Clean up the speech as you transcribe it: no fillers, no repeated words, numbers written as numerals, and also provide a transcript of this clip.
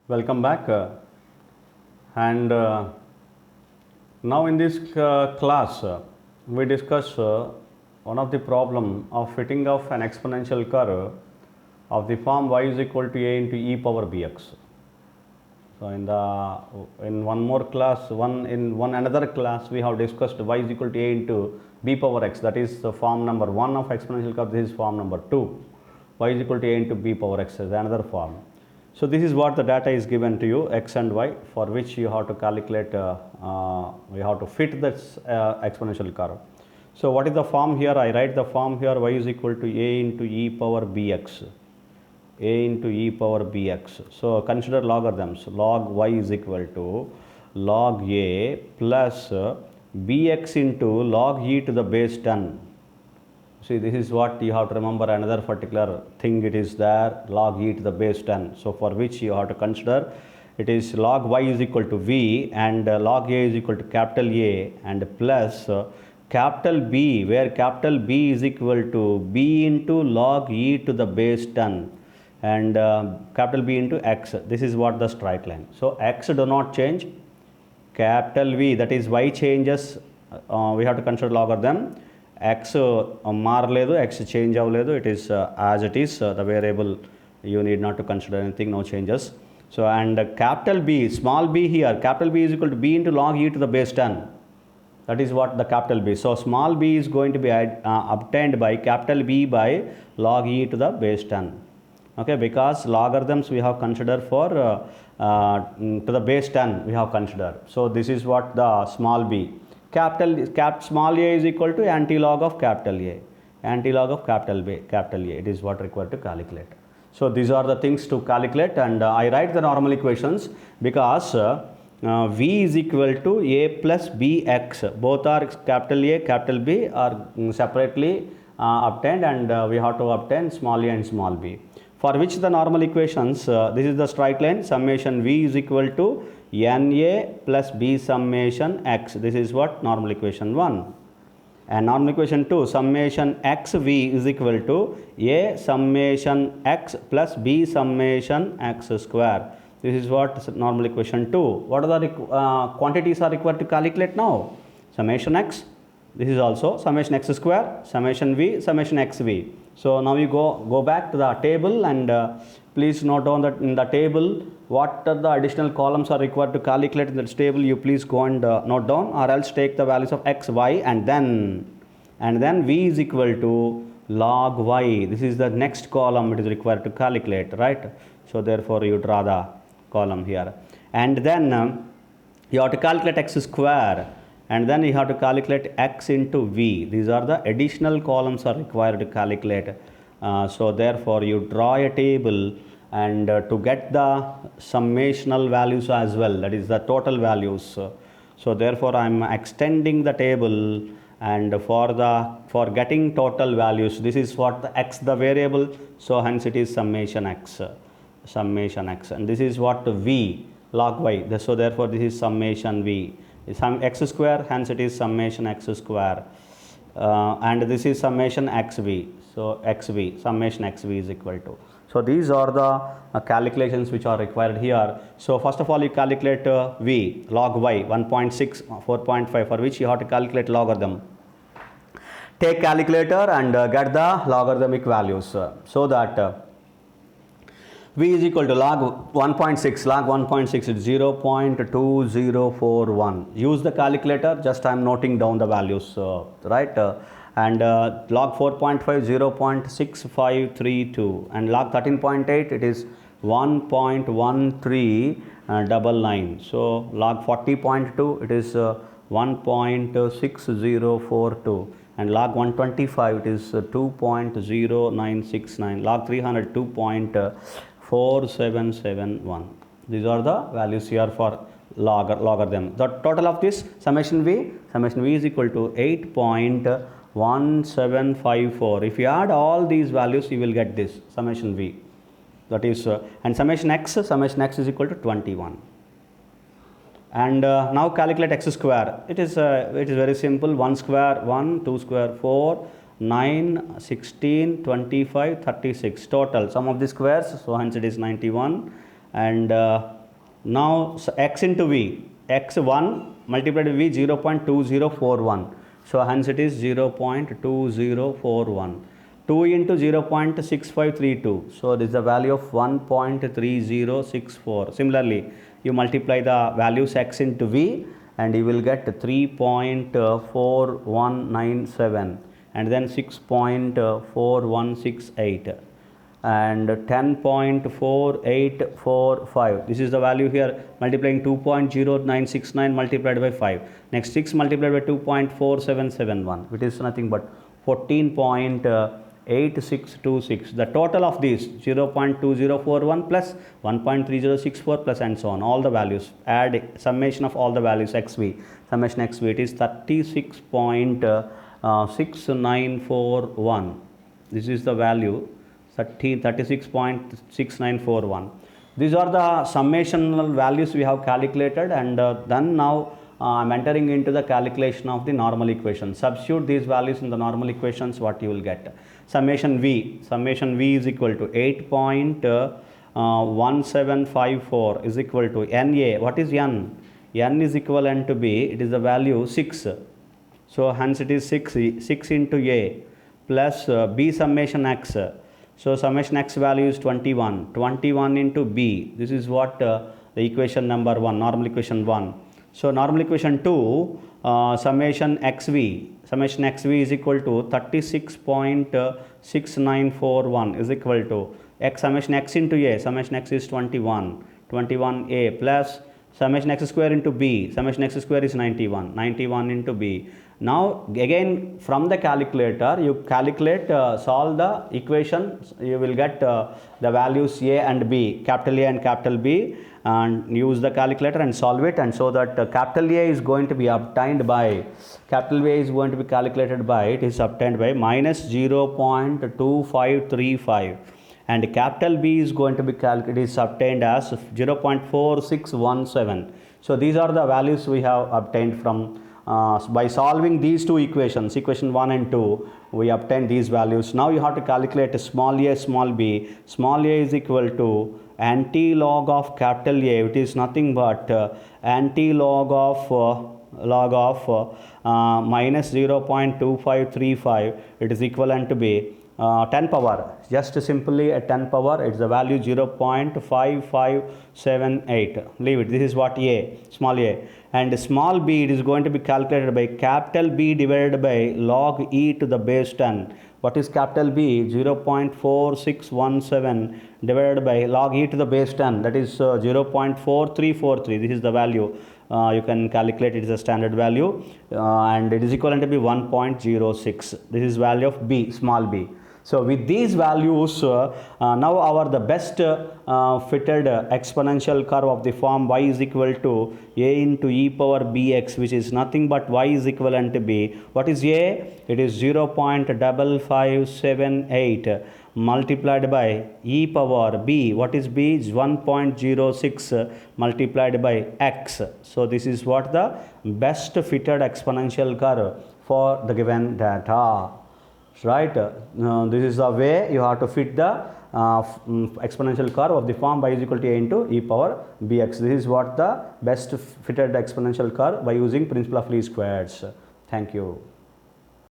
Welcome back. And now in this class, we discuss one of the problem of fitting of an exponential curve of the form y is equal to a into e power bx. So in one more class, another class, we have discussed y is equal to a into b power x. That is the form number 1 of exponential curve. This is form number 2. Y is equal to a into b power x is another form. So this is what the data is given to you, x and y, for which you have to calculate, you have to fit this exponential curve. So what is the form here? I write the form here, y is equal to a into e power bx, a into e power bx. So consider logarithms. Log y is equal to log a plus bx into log e to the base 10. See, this is what you have to remember, another particular thing it is there, log e to the base 10. So for which you have to consider it is log y is equal to v and log a is equal to capital A and plus capital B, where capital B is equal to b into log e to the base 10 and capital B into x. This is what the straight line. So x do not change, capital V, that is y changes, we have to consider logarithm. X మారలేదు, x change అవ్వలేదు, it is as it is, the variable you need not to consider anything, no changes. So and capital B, small b here, capital B is equal to b into log e to the base 10. That is what the capital B. So small b is going to be obtained by capital B by log e to the base 10. Okay, because logarithms we have considered for to the base 10 we have considered. So this is what the small b. Small a is equal to anti-log of capital A, anti-log of capital B, capital A. It is what required to calculate. So these are the things to calculate, and I write the normal equations because V is equal to A plus Bx. Both are capital A, capital B are separately obtained, and we have to obtain small a and small b. For which the normal equations, this is the straight line, summation V is equal to NA plus B summation x. This is what normal equation 1. And normal equation 2, summation xv is equal to A summation x plus B summation x square. This is what normal equation 2. What are the quantities are required to calculate now? Summation x. This is also summation x square, summation v, summation xv. So now you go back to the table and please note down that in the table what are the additional columns are required to calculate in this table. You please go and note down, or else take the values of x, y, and then v is equal to log y. This is the next column it is required to calculate, right? So therefore you draw the column here, and then you have to calculate x square, and then you have to calculate x into v. These are the additional columns are required to calculate. So therefore you draw a table and to get the summational values as well, that is the total values. So therefore I am extending the table, and for getting total values, this is what the x, the variable, so hence it is summation x, and this is what v, log y. So therefore this is summation v, sum x square, hence it is summation x square, and this is summation xv. So xv, summation xv is equal to. So these are the calculations which are required here. So first of all you calculate v, log y 1.6, 4.5, for which you have to calculate logarithm. Take calculator and get the logarithmic values, so that v is equal to log 1.6, log 1.6 is 0.2041. Use the calculator, just I am noting down the values, right? And log 4.5, 0.6532, and log 13.8 it is 1.1399. So log 40.2 it is 1.6042, and log 125 it is 2.0969, log 300 2.4771. These are the values here for logarithm. The total of this summation v is equal to 8.1754. If you add all these values, you will get this summation v. That is, and summation x is equal to 21. And now calculate x square. It is very simple. 1 square 1, 2 square 4, 9, 16, 25, 36 total sum of the squares. So hence it is 91, and Now x into v, x1 multiplied by v 0.2041. So hence it is 0.2041. 2 into 0.6532. So this is the value of 1.3064. Similarly, you multiply the values x into v and you will get 3.4197 and then 6.4168 and 10.4845. This is the value here, multiplying 2.0969 multiplied by 5. Next 6 multiplied by 2.4771, which is nothing but 14.8626. The total of these 0.2041 plus 1.3064 plus and so on, all the values, add summation of all the values xv, summation xv, it is 36.6941. This is the value, 36.6941. These are the summational values we have calculated, and then now I am entering into the calculation of the normal equation. Substitute these values in the normal equations, what you will get. Summation v is equal to 8.1754 is equal to Na. What is n? N is equivalent to b, it is the value 6. So hence it is 6 into a plus b summation x. So summation x value is 21. 21 into b. This is what the equation number 1, normal equation 1. So normal equation 2, summation xv. Summation xv is equal to 36.6941 is equal to x summation x into a. Summation x is 21. 21a plus summation x square into b. Summation x square is 91. 91 into b. Now again from the calculator you calculate, solve the equation, you will get the values a and b, capital A and capital B, and use the calculator and solve it, and so that capital A is going to be obtained by, capital A is going to be calculated by, it is obtained by minus 0.2535, and capital B is going to be calculated, is obtained as 0.4617. So these are the values we have obtained from by solving these two equations, equation 1 and 2, we obtain these values. Now you have to calculate small a, small b. Small a is equal to anti-log of capital A, which is nothing but anti-log of minus 0.2535, it is equivalent to be 10 power, just simply a 10 power, it's the value 0.5578. Leave it. This is what a, small a. And small b, it is going to be calculated by capital B divided by log e to the base 10. What is capital B? 0.4617 divided by log e to the base 10, that is 0.4343. This is the value. You can calculate, it is a standard value, and it is equivalent to be 1.06. This is value of b, small b. So with these values, now our the best fitted exponential curve of the form y is equal to a into e power bx, which is nothing but y is equivalent to b. What is a? It is 0.5578 multiplied by e power b. What is b? Is 1.06 multiplied by x. So this is what the best fitted exponential curve for the given data. Right, this is the way you have to fit the exponential curve of the form y is equal to a into e power bx. This is what the best fitted exponential curve by using principle of least squares. Thank you.